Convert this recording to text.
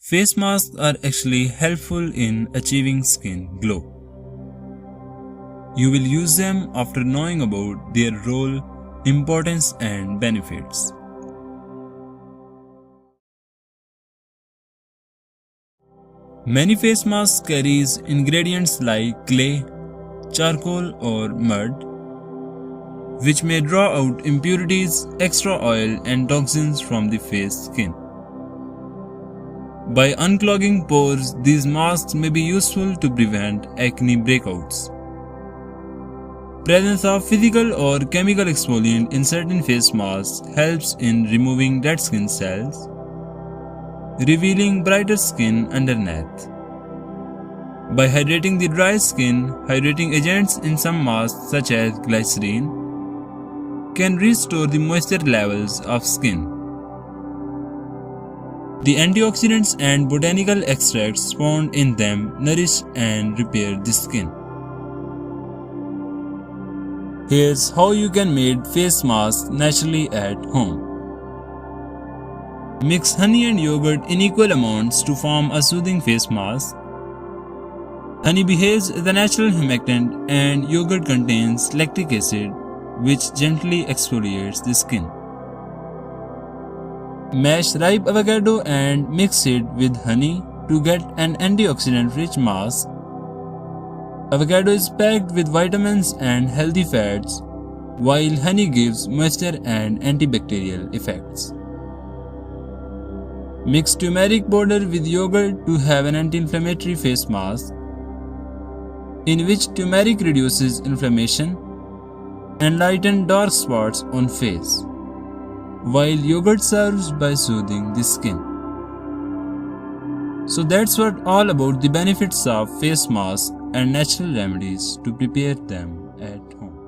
Face masks are actually helpful in achieving skin glow. You will use them after knowing about their role, importance, and benefits. Many face masks carries ingredients like clay, charcoal, or mud, which may draw out impurities, extra oil, and toxins from the face skin. By unclogging pores, these masks may be useful to prevent acne breakouts. Presence of physical or chemical exfoliant in certain face masks helps in removing dead skin cells, revealing brighter skin underneath. By hydrating the dry skin, hydrating agents in some masks such as glycerin can restore the moisture levels of skin. The antioxidants and botanical extracts found in them nourish and repair the skin. Here's how you can make face masks naturally at home. Mix honey and yogurt in equal amounts to form a soothing face mask. Honey behaves as a natural humectant and yogurt contains lactic acid, which gently exfoliates the skin. Mash ripe avocado and mix it with honey to get an antioxidant-rich mask. Avocado is packed with vitamins and healthy fats, while honey gives moisture and antibacterial effects. Mix turmeric powder with yogurt to have an anti-inflammatory face mask, in which turmeric reduces inflammation and lightens dark spots on face, while yogurt serves by soothing the skin. So that's what all about the benefits of face masks and natural remedies to prepare them at home.